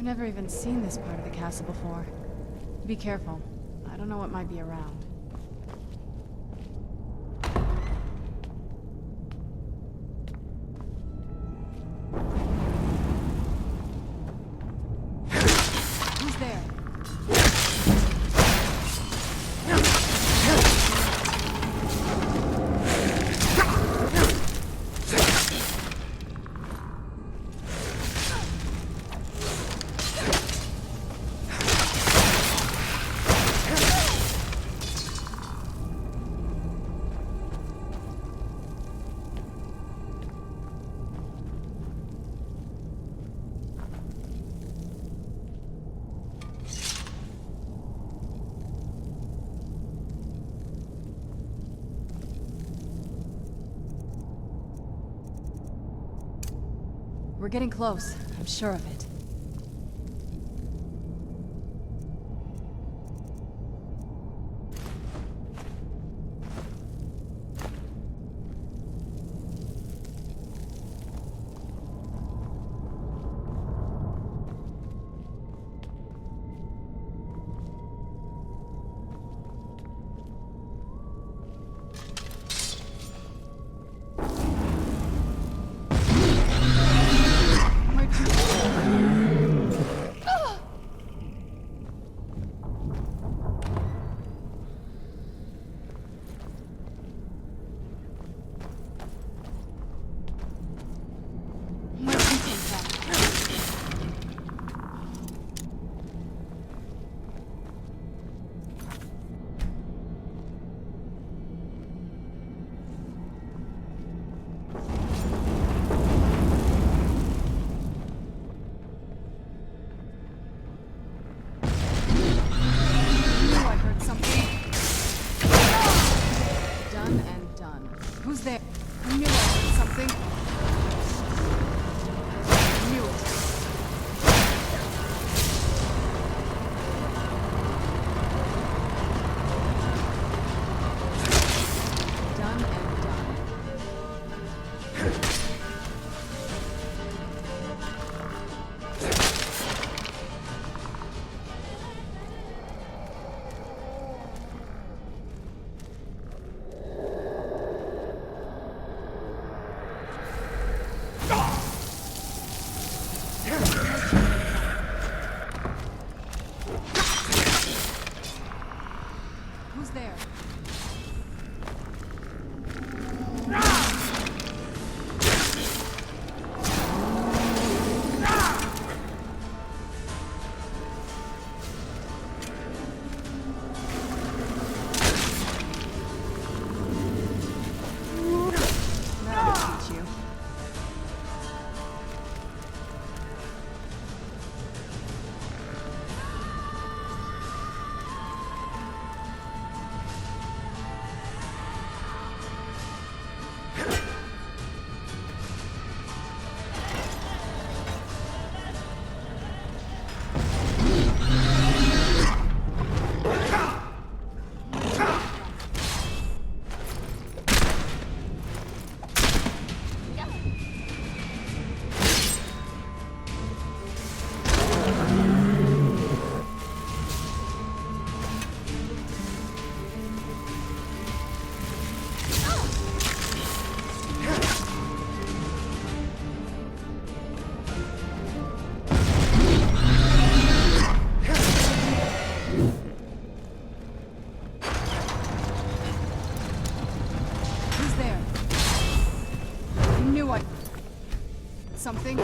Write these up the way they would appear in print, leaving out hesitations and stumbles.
I've never even seen this part of the castle before. Be careful. I don't know what might be around. Who's there? We're getting close. I'm sure of it. Something?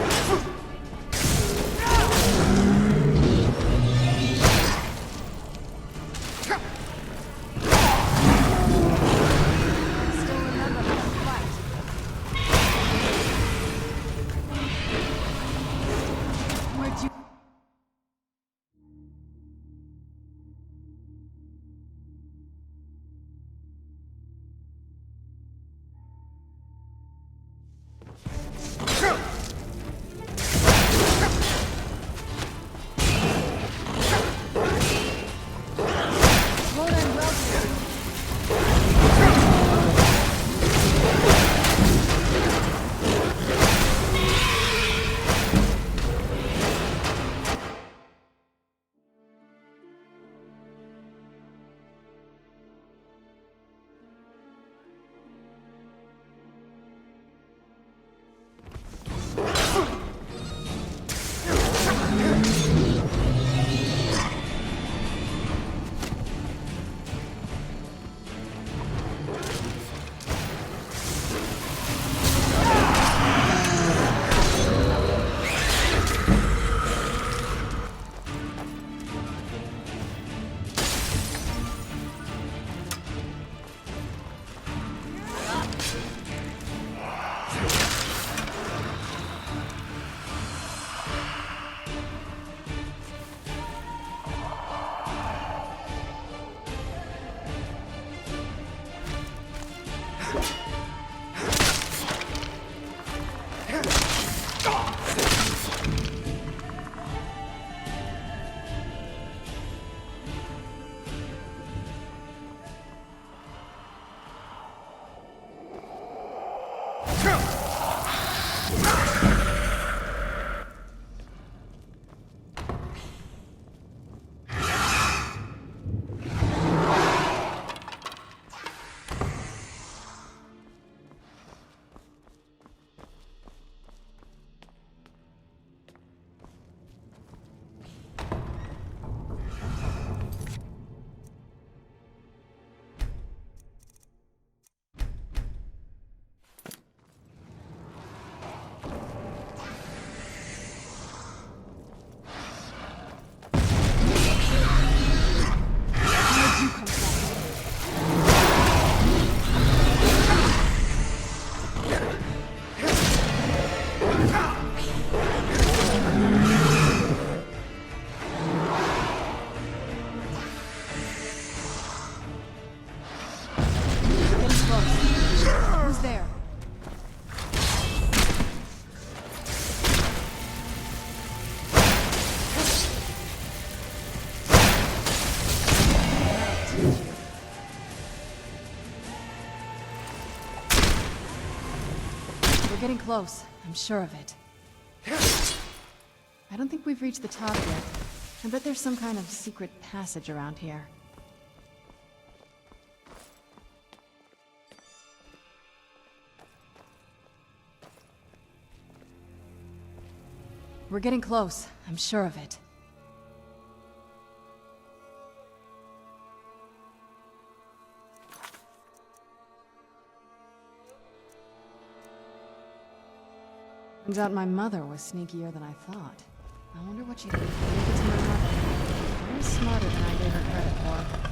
We're getting close. I'm sure of it. I don't think we've reached the top yet. I bet there's some kind of secret passage around here. We're getting close. I'm sure of it. Turns out my mother was sneakier than I thought. I wonder what she did. Maybe it's my mother. She's smarter than I gave her credit for.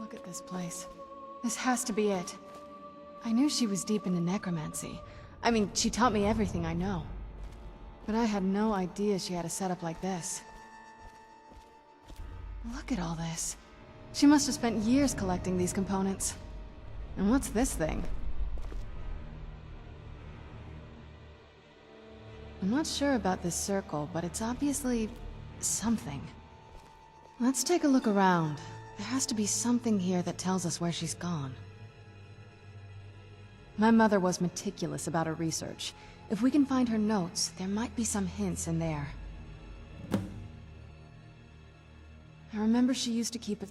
Look at this place. This has to be it. I knew she was deep into necromancy. I mean, she taught me everything I know. But I had no idea she had a setup like this. Look at all this. She must have spent years collecting these components. And what's this thing? I'm not sure about this circle, but it's obviously something. Let's take a look around. There has to be something here that tells us where she's gone. My mother was meticulous about her research. If we can find her notes, there might be some hints in there. I remember she used to keep a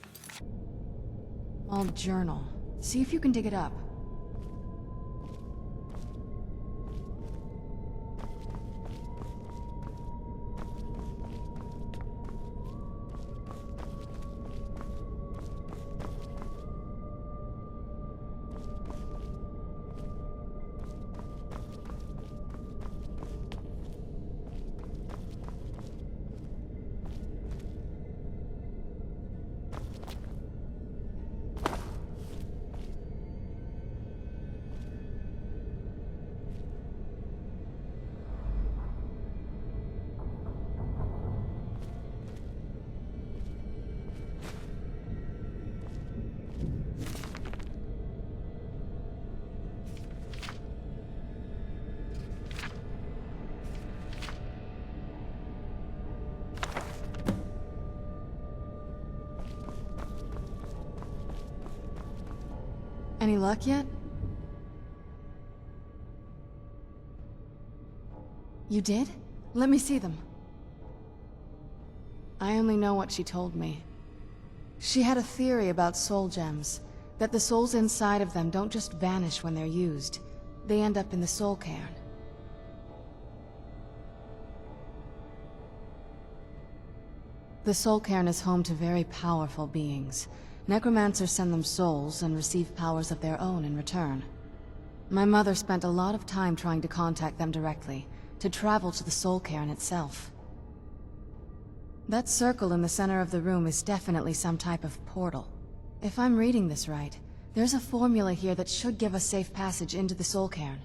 small journal. See if you can dig it up. Any luck yet? You did? Let me see them. I only know what she told me. She had a theory about soul gems, that the souls inside of them don't just vanish when they're used. They end up in the soul cairn. The soul cairn is home to very powerful beings. Necromancers send them souls and receive powers of their own in return. My mother spent a lot of time trying to contact them directly, to travel to the soul cairn itself. That circle in the center of the room is definitely some type of portal. If I'm reading this right, there's a formula here that should give us safe passage into the soul cairn.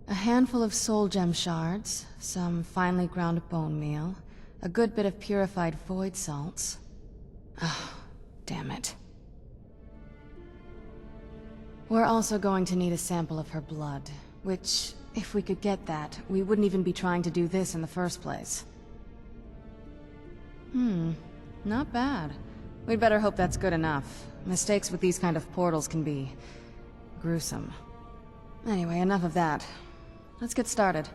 A handful of soul gem shards, some finely ground bone meal, a good bit of purified void salts. Oh, damn it. We're also going to need a sample of her blood, which, if we could get that, we wouldn't even be trying to do this in the first place. Not bad. We'd better hope that's good enough. Mistakes with these kind of portals can be gruesome. Anyway, enough of that. Let's get started.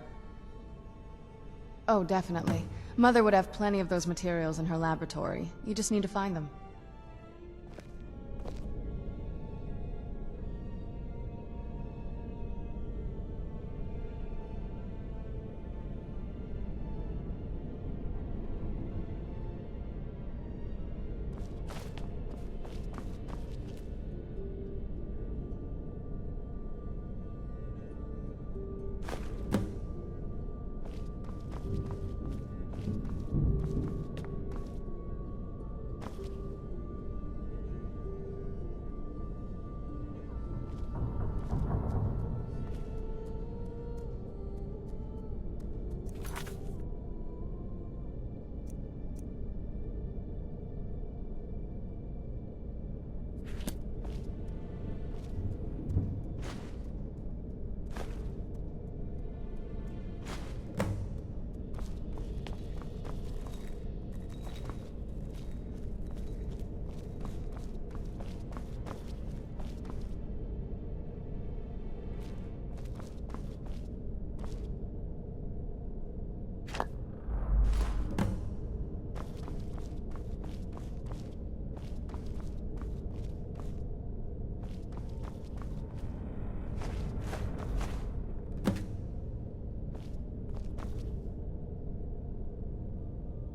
Oh, definitely. Mother would have plenty of those materials in her laboratory. You just need to find them.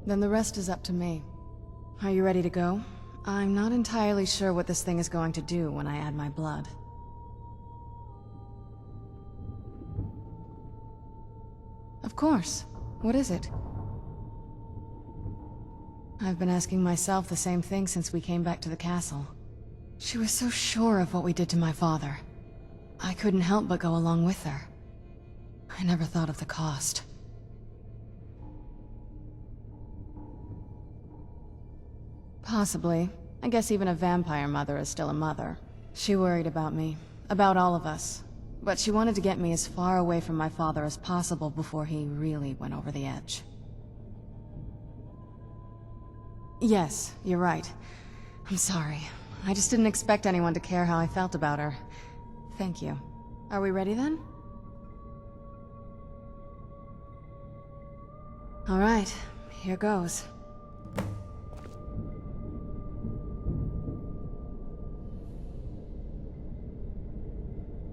Then the rest is up to me. Are you ready to go? I'm not entirely sure what this thing is going to do when I add my blood. Of course. What is it? I've been asking myself the same thing since we came back to the castle. She was so sure of what we did to my father. I couldn't help but go along with her. I never thought of the cost. Possibly. I guess even a vampire mother is still a mother. She worried about me, about all of us. But she wanted to get me as far away from my father as possible before he really went over the edge. Yes, you're right. I'm sorry. I just didn't expect anyone to care how I felt about her. Thank you. Are we ready then? All right, here goes.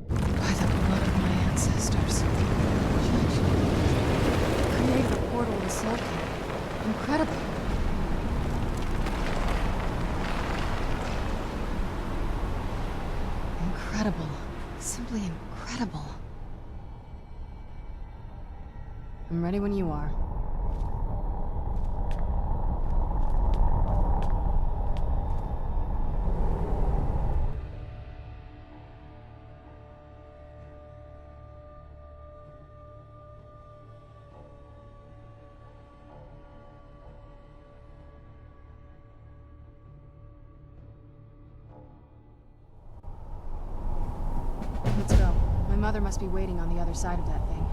By the blood of my ancestors. Created a portal to Soul Cairn. Incredible. Incredible. Simply incredible. I'm ready when you are. Let's go. My mother must be waiting on the other side of that thing.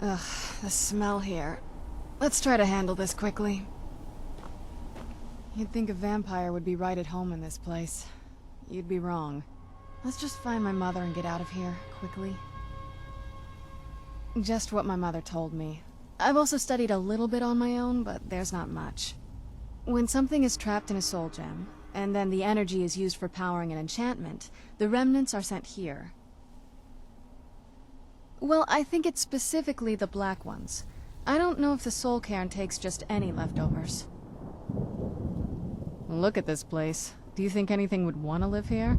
Ugh, the smell here. Let's try to handle this quickly. You'd think a vampire would be right at home in this place. You'd be wrong. Let's just find my mother and get out of here, quickly. Just what my mother told me. I've also studied a little bit on my own, but there's not much. When something is trapped in a soul gem, and then the energy is used for powering an enchantment, the remnants are sent here. Well, I think it's specifically the black ones. I don't know if the Soul Cairn takes just any leftovers. Look at this place. Do you think anything would want to live here?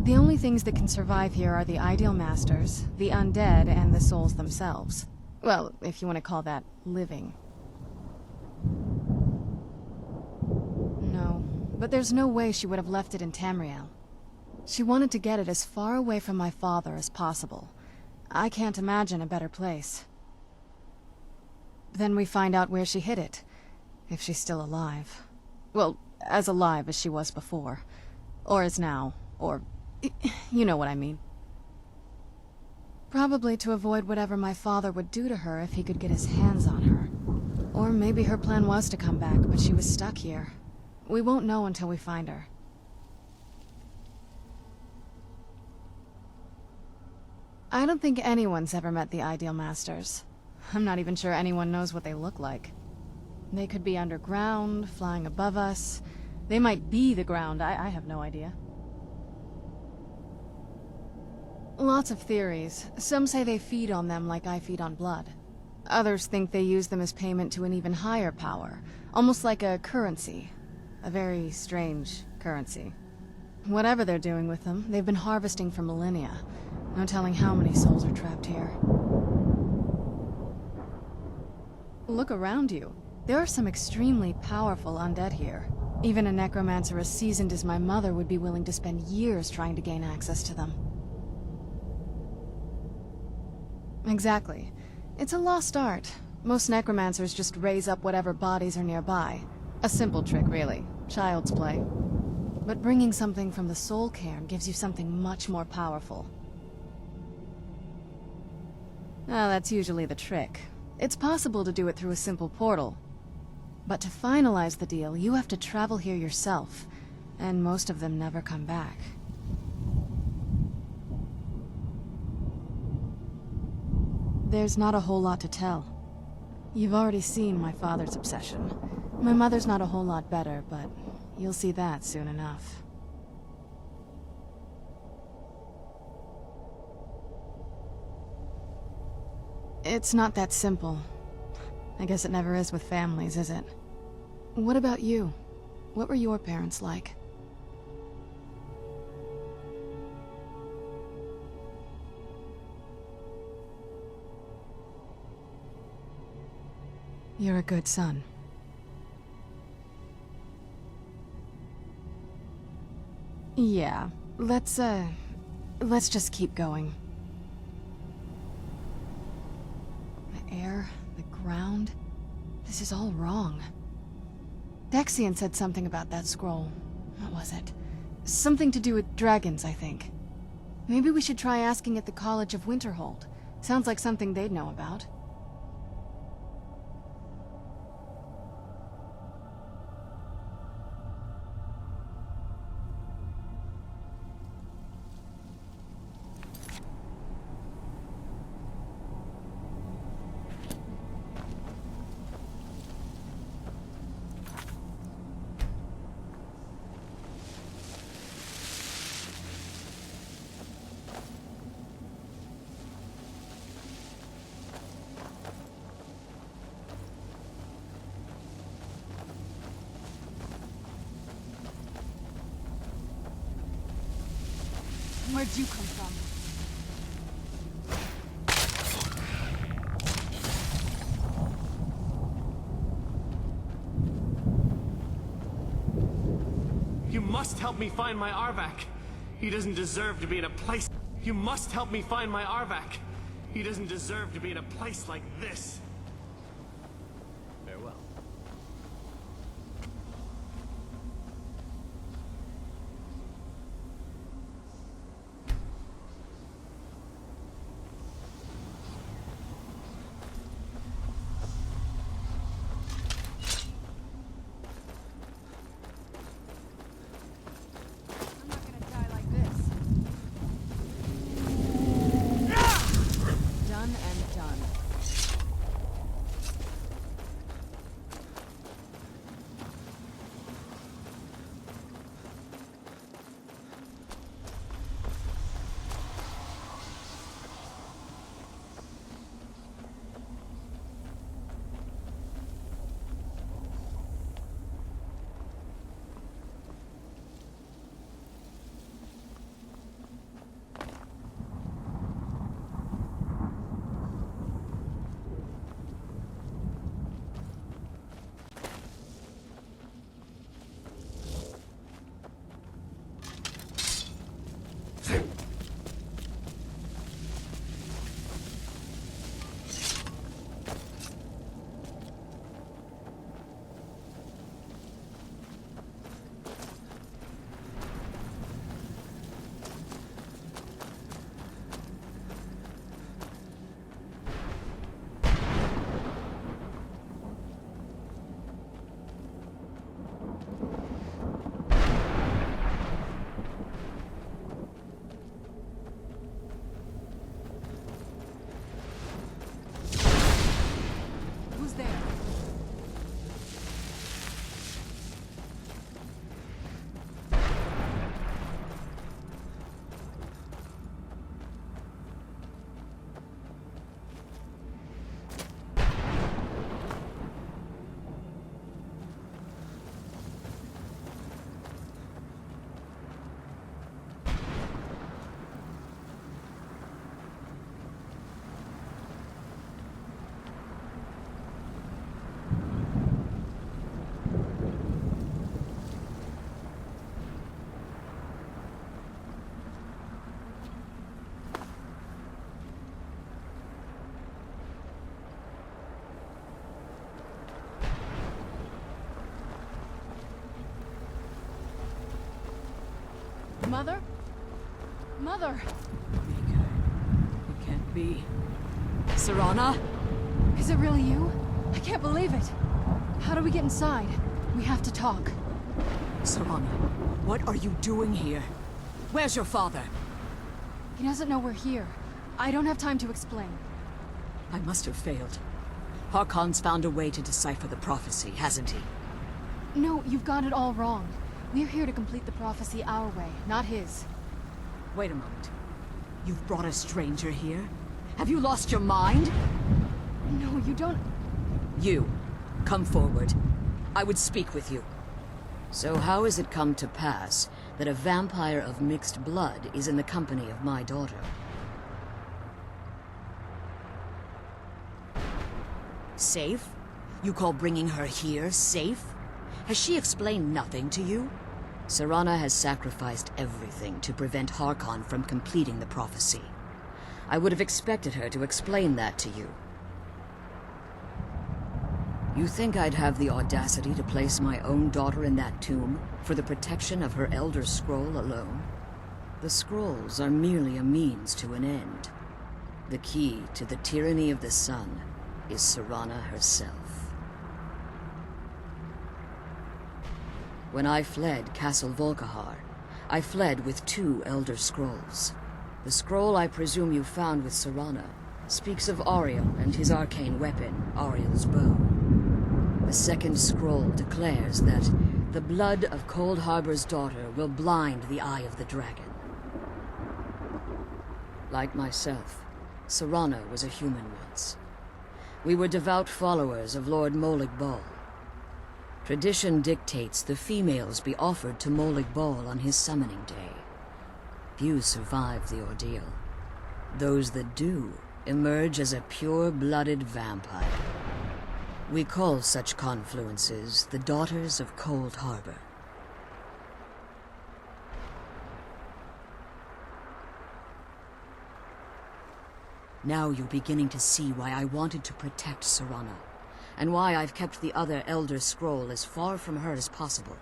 The only things that can survive here are the Ideal Masters, the undead, and the souls themselves. Well, if you want to call that living. No, but there's no way she would have left it in Tamriel. She wanted to get it as far away from my father as possible. I can't imagine a better place. Then we find out where she hid it, if she's still alive. Well, as alive as she was before. Or is now, or... you know what I mean. Probably to avoid whatever my father would do to her if he could get his hands on her. Or maybe her plan was to come back, but she was stuck here. We won't know until we find her. I don't think anyone's ever met the Ideal Masters. I'm not even sure anyone knows what they look like. They could be underground, flying above us. They might be the ground, I have no idea. Lots of theories. Some say they feed on them like I feed on blood. Others think they use them as payment to an even higher power, almost like a currency. A very strange currency. Whatever they're doing with them, they've been harvesting for millennia. No telling how many souls are trapped here. Look around you. There are some extremely powerful undead here. Even a necromancer as seasoned as my mother would be willing to spend years trying to gain access to them. Exactly. It's a lost art. Most necromancers just raise up whatever bodies are nearby. A simple trick, really. Child's play. But bringing something from the Soul Cairn gives you something much more powerful. Now, that's usually the trick. It's possible to do it through a simple portal. But to finalize the deal, you have to travel here yourself, and most of them never come back. There's not a whole lot to tell. You've already seen my father's obsession. My mother's not a whole lot better, but you'll see that soon enough. It's not that simple. I guess it never is with families, is it? What about you? What were your parents like? You're a good son. Yeah, let's just keep going. The air, the ground, this is all wrong. Dexian said something about that scroll. What was it? Something to do with dragons, I think. Maybe we should try asking at the College of Winterhold. Sounds like something they'd know about. Where'd you come from? You must help me find my Arvak. He doesn't deserve to be in a place... You must help me find my Arvak. He doesn't deserve to be in a place like this. Farewell. Mother? Mother! Maker. It can't be. Serana? Is it really you? I can't believe it. How do we get inside? We have to talk. Serana, what are you doing here? Where's your father? He doesn't know we're here. I don't have time to explain. I must have failed. Harkon's found a way to decipher the prophecy, hasn't he? No, you've got it all wrong. We're here to complete the prophecy our way, not his. Wait a moment. You've brought a stranger here? Have you lost your mind? No, you don't... You, come forward. I would speak with you. So how has it come to pass that a vampire of mixed blood is in the company of my daughter? Safe? You call bringing her here safe? Has she explained nothing to you? Serana has sacrificed everything to prevent Harkon from completing the prophecy. I would have expected her to explain that to you. You think I'd have the audacity to place my own daughter in that tomb for the protection of her Elder Scroll alone? The scrolls are merely a means to an end. The key to the tyranny of the sun is Serana herself. When I fled Castle Volkihar, I fled with 2 Elder Scrolls. The scroll I presume you found with Serana speaks of Auriel and his arcane weapon, Auriel's bow. The second scroll declares that the blood of Cold Harbor's daughter will blind the eye of the dragon. Like myself, Serana was a human once. We were devout followers of Lord Molig Bal. Tradition dictates the females be offered to Molig Bal on his summoning day. Few survive the ordeal. Those that do emerge as a pure-blooded vampire. We call such confluences the Daughters of Cold Harbor. Now you're beginning to see why I wanted to protect Serana, and why I've kept the other Elder Scroll as far from her as possible.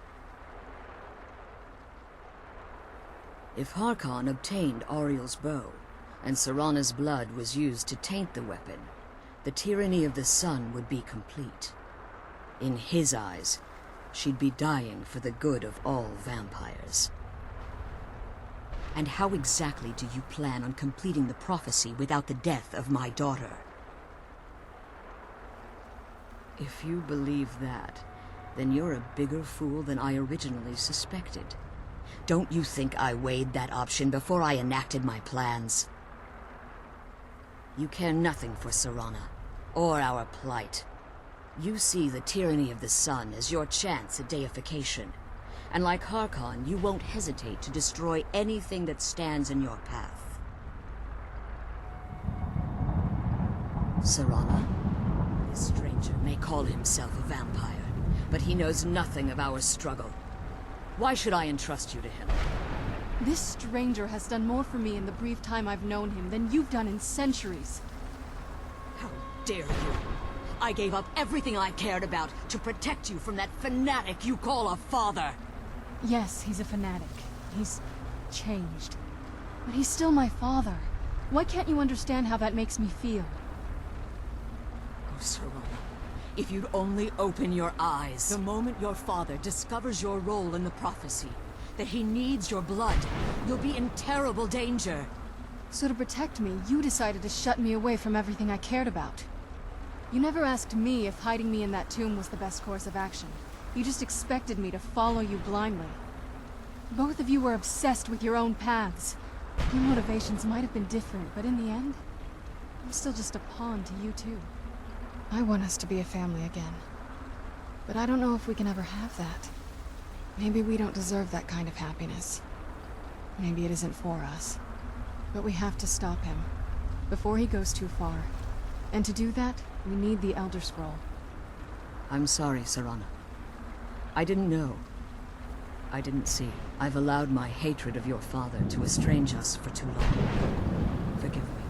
If Harkon obtained Auriel's bow, and Serana's blood was used to taint the weapon, the tyranny of the sun would be complete. In his eyes, she'd be dying for the good of all vampires. And how exactly do you plan on completing the prophecy without the death of my daughter? If you believe that, then you're a bigger fool than I originally suspected. Don't you think I weighed that option before I enacted my plans? You care nothing for Serana, or our plight. You see the tyranny of the sun as your chance at deification. And like Harkon, you won't hesitate to destroy anything that stands in your path. Serana, this stranger may call himself a vampire, but he knows nothing of our struggle. Why should I entrust you to him? This stranger has done more for me in the brief time I've known him than you've done in centuries. How dare you! I gave up everything I cared about to protect you from that fanatic you call a father! Yes, he's a fanatic. He's changed. But he's still my father. Why can't you understand how that makes me feel? Oh, Serana, if you'd only open your eyes. The moment your father discovers your role in the prophecy, that he needs your blood, you'll be in terrible danger. So to protect me, you decided to shut me away from everything I cared about. You never asked me if hiding me in that tomb was the best course of action. You just expected me to follow you blindly. Both of you were obsessed with your own paths. Your motivations might have been different, but in the end, I'm still just a pawn to you too. I want us to be a family again. But I don't know if we can ever have that. Maybe we don't deserve that kind of happiness. Maybe it isn't for us. But we have to stop him, before he goes too far. And to do that, we need the Elder Scroll. I'm sorry, Serana. I didn't know. I didn't see. I've allowed my hatred of your father to estrange us for too long. Forgive me.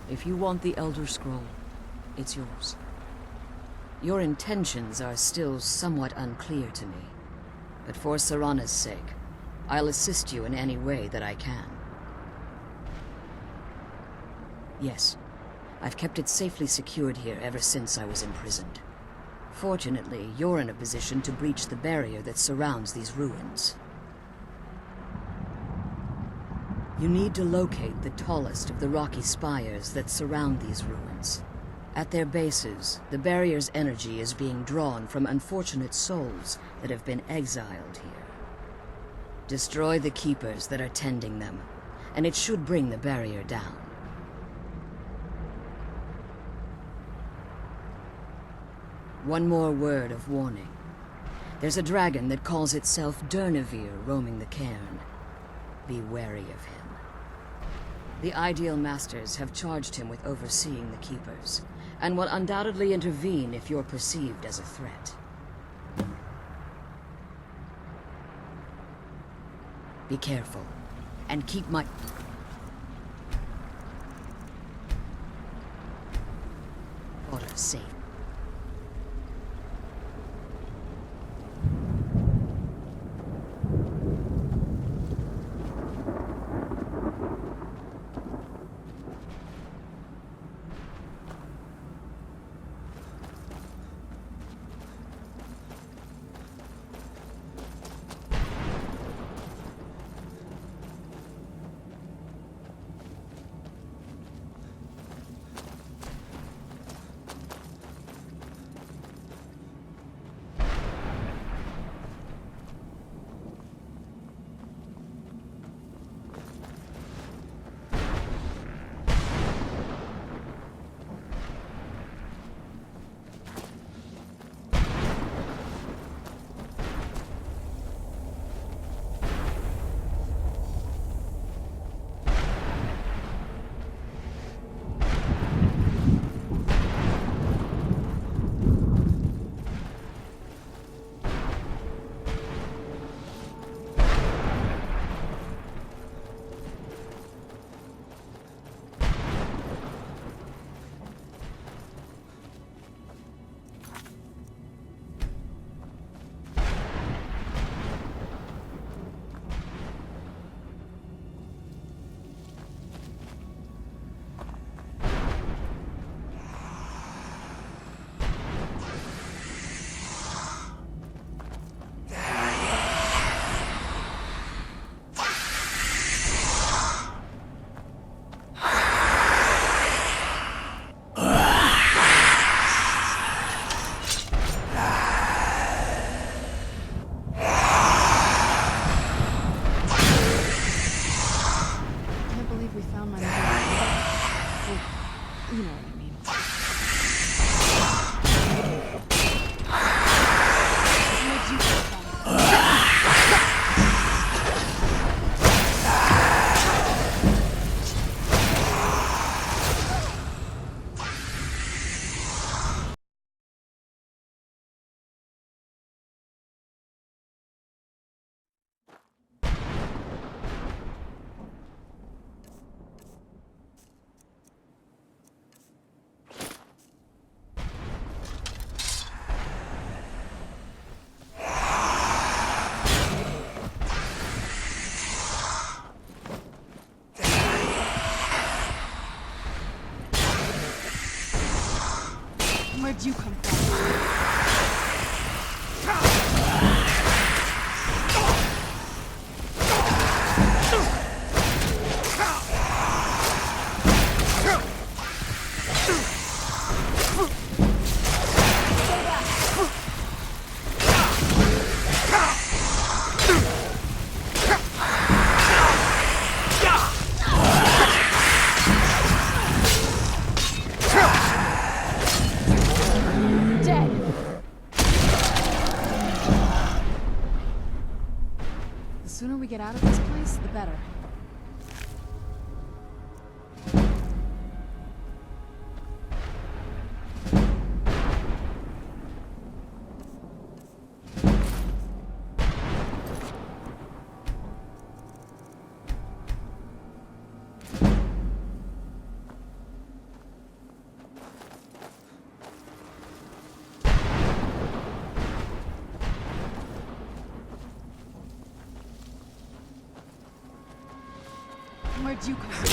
If you want the Elder Scroll, it's yours. Your intentions are still somewhat unclear to me. But for Serana's sake, I'll assist you in any way that I can. Yes, I've kept it safely secured here ever since I was imprisoned. Fortunately, you're in a position to breach the barrier that surrounds these ruins. You need to locate the tallest of the rocky spires that surround these ruins. At their bases, the barrier's energy is being drawn from unfortunate souls that have been exiled here. Destroy the keepers that are tending them, and it should bring the barrier down. One more word of warning. There's a dragon that calls itself Durnevere roaming the Cairn. Be wary of him. The Ideal Masters have charged him with overseeing the Keepers, and will undoubtedly intervene if you're perceived as a threat. Be careful, and keep my... daughter safe. Where'd you come from? The sooner we get out of this place, the better. Where'd you come from?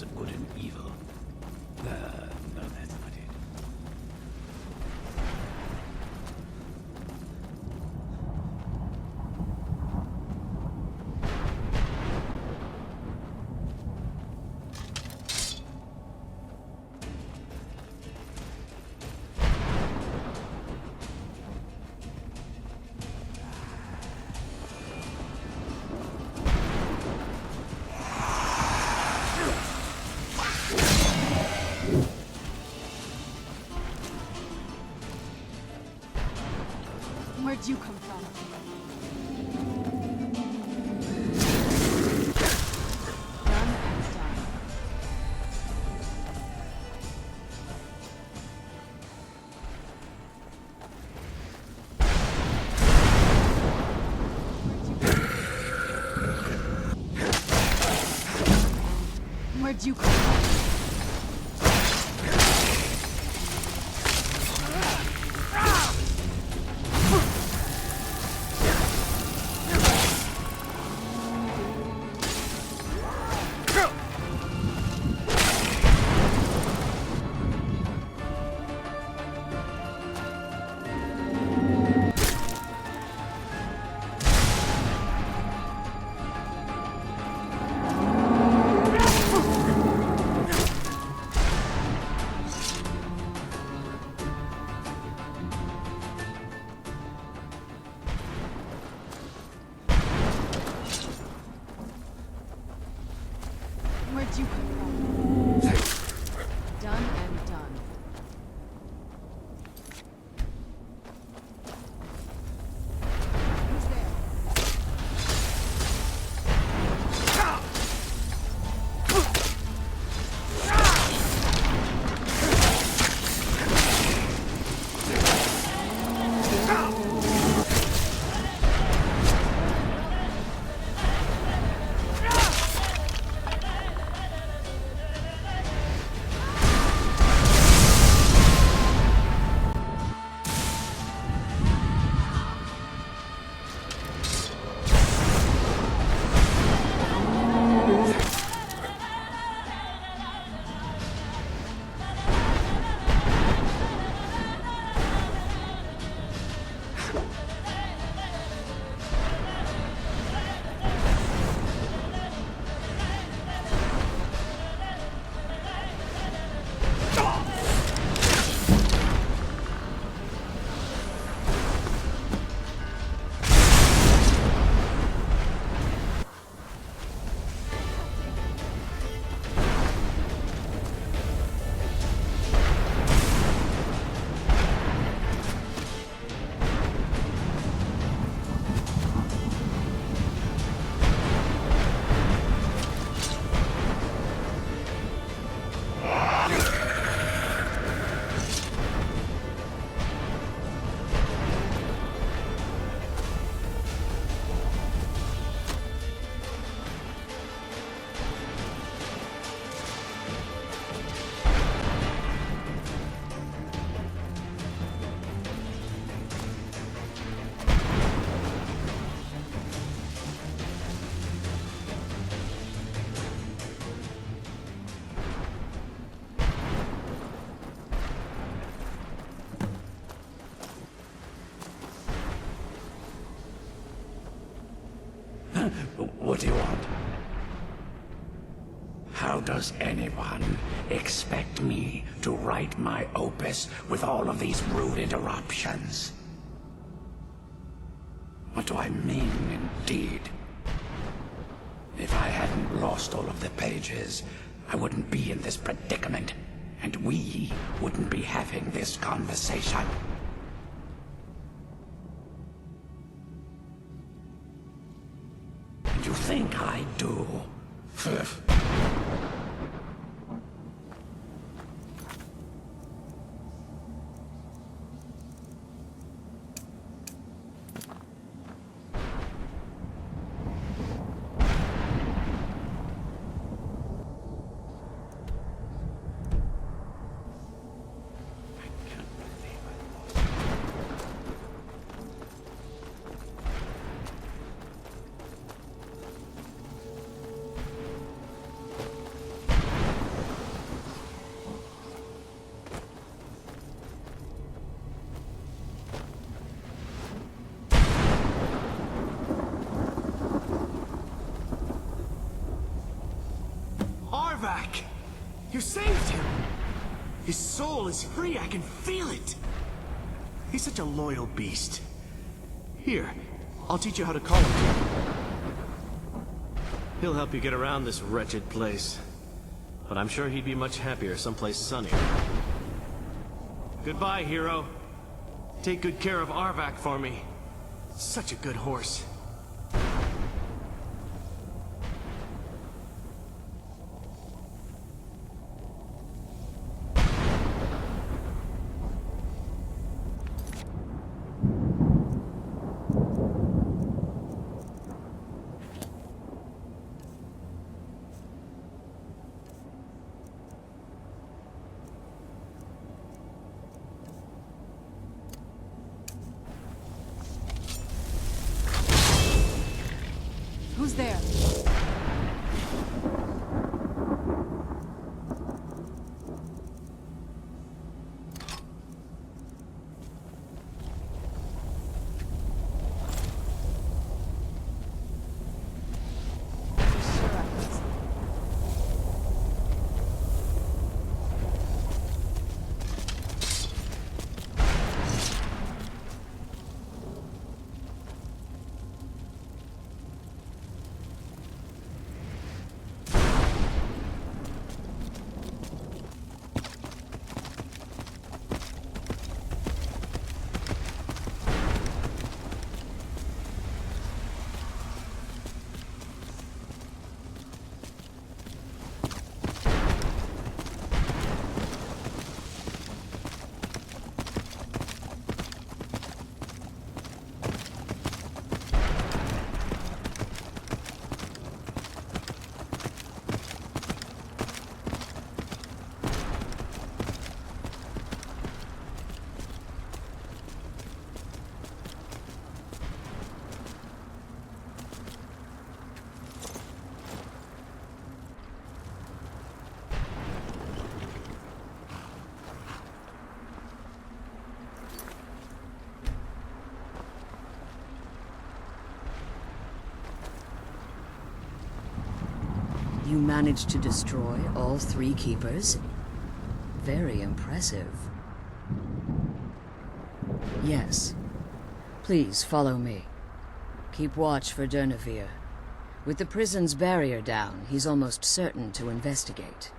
Of good and evil. No, that's not it. Where'd you come from? Done and done. Where'd you come from? Where'd you come from? Done and done. Who's there? What do you want? How does anyone expect me to write my opus with all of these rude interruptions? What do I mean, indeed? If I hadn't lost all of the pages, I wouldn't be in this predicament, and we wouldn't be having this conversation. And you think I do? You saved him! His soul is free, I can feel it! He's such a loyal beast. Here, I'll teach you how to call him. He'll help you get around this wretched place. But I'm sure he'd be much happier someplace sunnier. Goodbye, hero. Take good care of Arvak for me. Such a good horse. Who's there? You managed to destroy all 3 keepers? Very impressive. Yes. Please follow me. Keep watch for Durnevere. With the prison's barrier down, he's almost certain to investigate.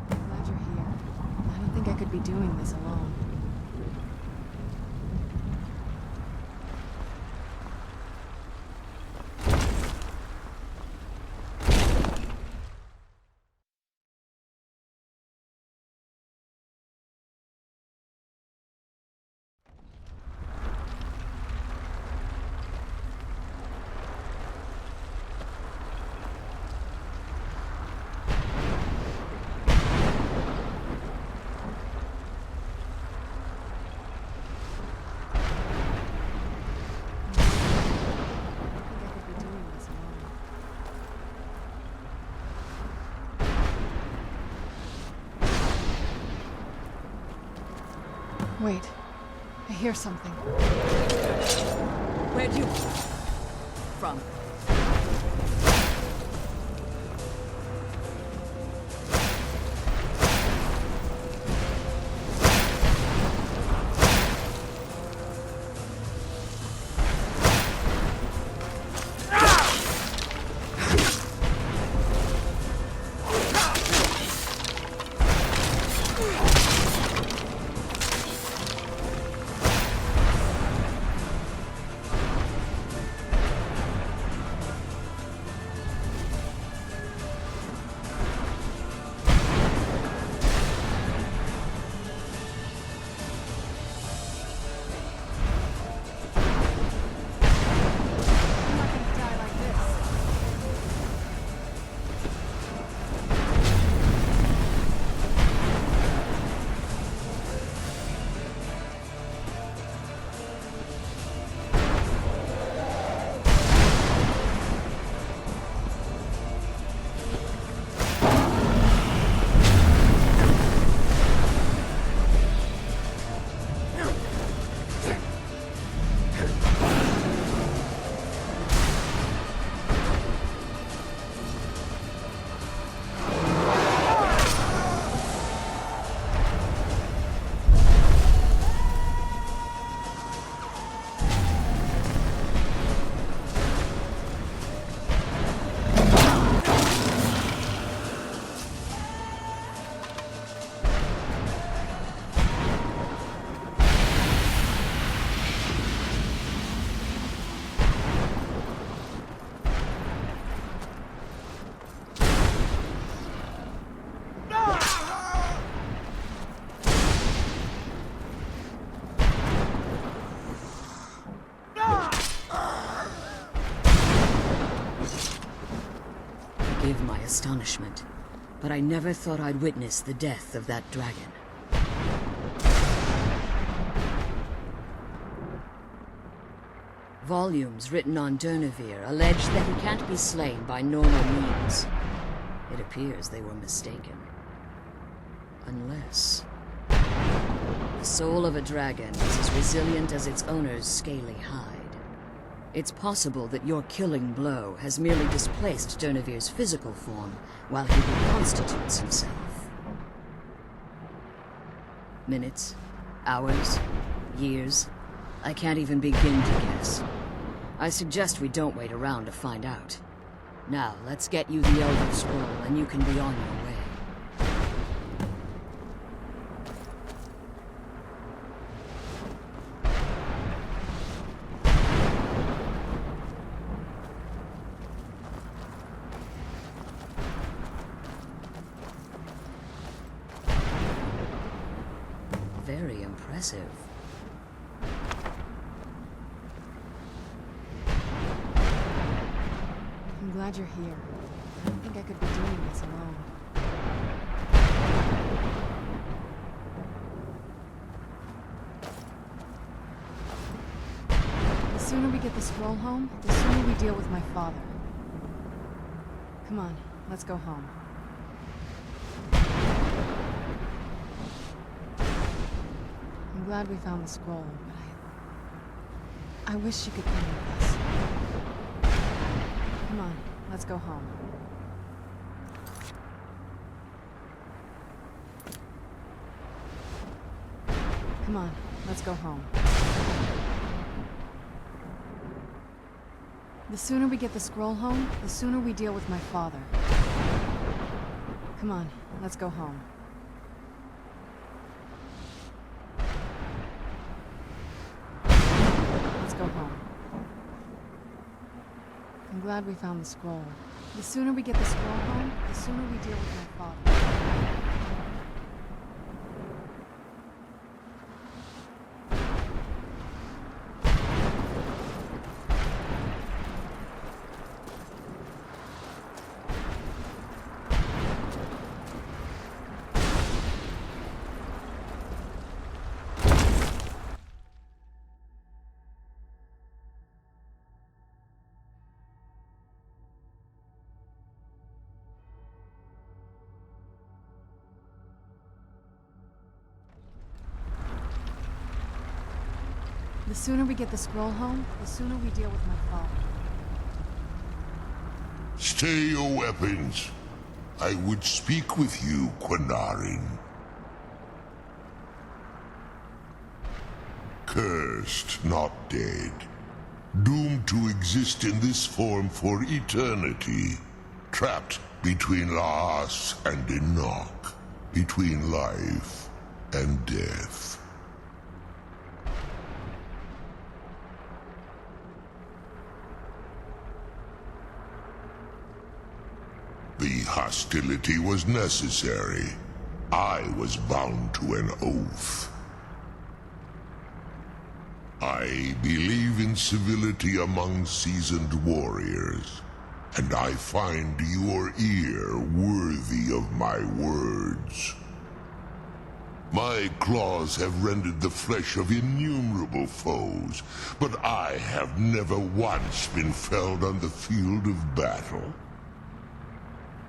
Glad you're here. I don't think I could be doing this alone. Wait. I hear something. Where'd you... from? forgive my astonishment, but I never thought I'd witness the death of that dragon. Volumes written on Durnevere allege that he can't be slain by normal means. It appears they were mistaken. Unless... the soul of a dragon is as resilient as its owner's scaly hide. It's possible that your killing blow has merely displaced Durnevere's physical form while he reconstitutes himself. Minutes, hours, years, I can't even begin to guess. I suggest we don't wait around to find out. Now, let's get you the Elder Scroll and you can be on your way. Very impressive. I'm glad you're here. I don't think I could be doing this alone. The sooner we get the scroll home, the sooner we deal with my father. Come on, let's go home. I'm glad we found the scroll, but I wish you could come with us. Come on, let's go home. Come on, let's go home. The sooner we get the scroll home, the sooner we deal with my father. Come on, let's go home. Let's go home. I'm glad we found the scroll. The sooner we get the scroll home, the sooner we deal with my father. The sooner we get the scroll home, the sooner we deal with my father. Stay your weapons. I would speak with you, Quendulur. Cursed, not dead. Doomed to exist in this form for eternity. Trapped between Laas and Enoch. Between life and death. The hostility was necessary. I was bound to an oath. I believe in civility among seasoned warriors, and I find your ear worthy of my words. My claws have rended the flesh of innumerable foes, but I have never once been felled on the field of battle.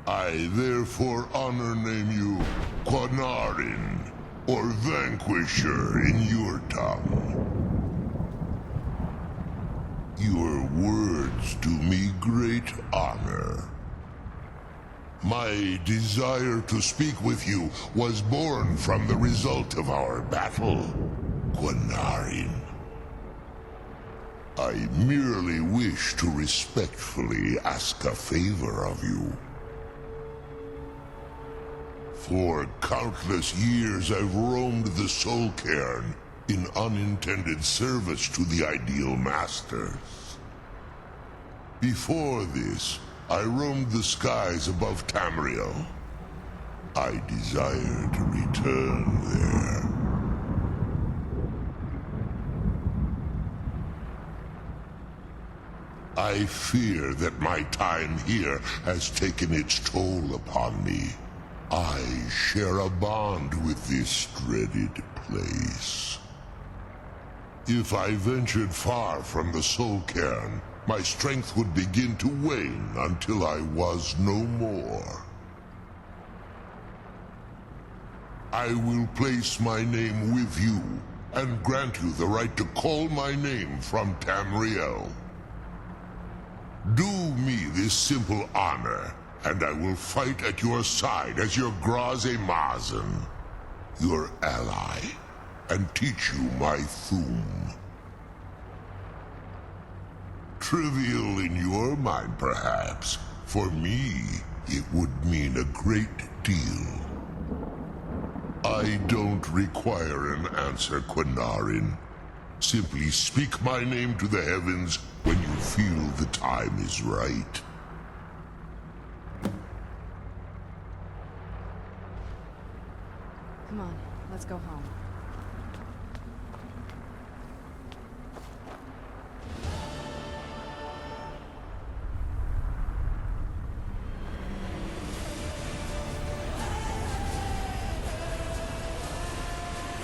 I therefore honor name you Quendulur, or Vanquisher in your tongue. Your words do me great honor. My desire to speak with you was born from the result of our battle, Quendulur. I merely wish to respectfully ask a favor of you. For countless years I've roamed the Soul Cairn in unintended service to the Ideal Masters. Before this, I roamed the skies above Tamriel. I desire to return there. I fear that my time here has taken its toll upon me. I share a bond with this dreaded place. If I ventured far from the Soul Cairn, my strength would begin to wane until I was no more. I will place my name with you, and grant you the right to call my name from Tamriel. Do me this simple honor, and I will fight at your side as your Graze Mazen, your ally, and teach you my Thum. Trivial in your mind, perhaps. For me, it would mean a great deal. I don't require an answer, Quendarin. Simply speak my name to the heavens when you feel the time is right. Come on, let's go home.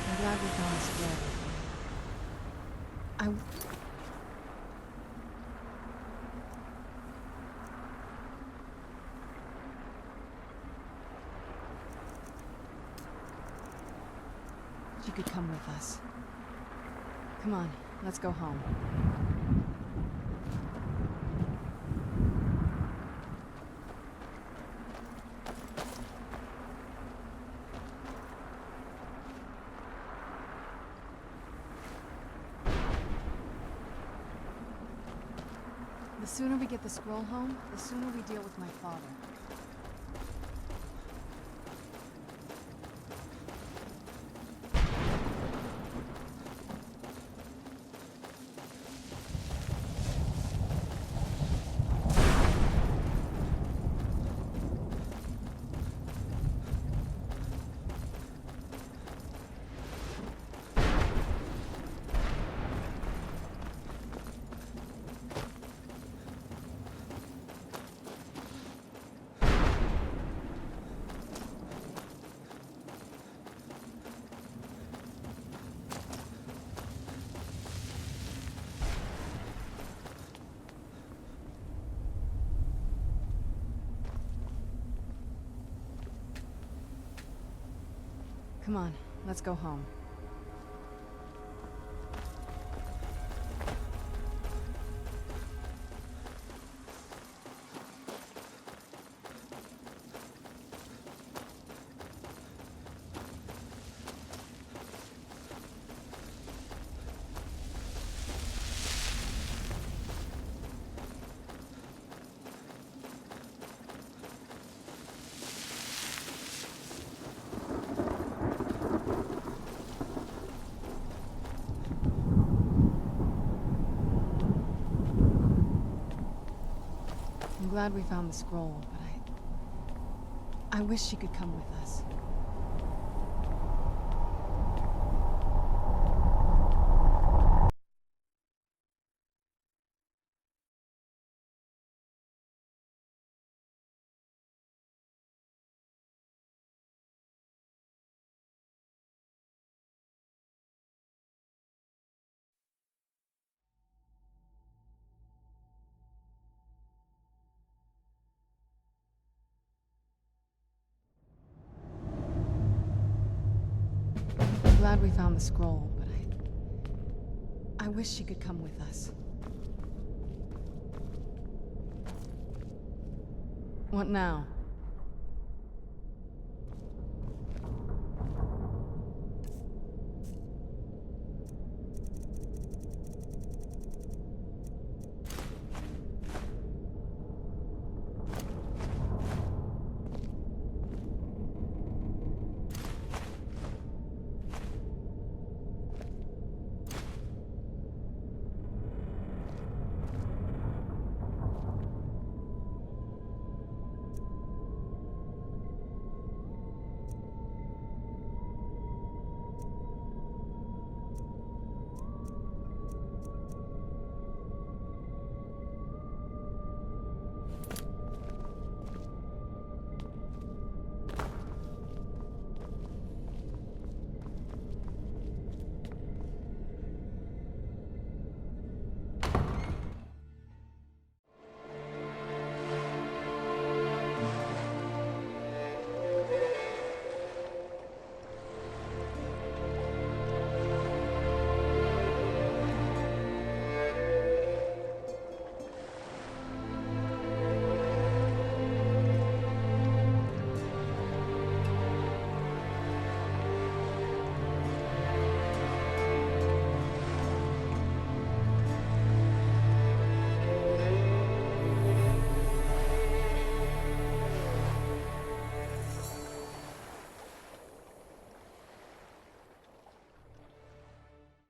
I'm glad we found this floor. You could come with us. Come on, let's go home. The sooner we get the scroll home, the sooner we deal with my father. Come on, let's go home. I'm glad we found the scroll, but I wish she could come with us. Glad we found the scroll, but I wish she could come with us. What now?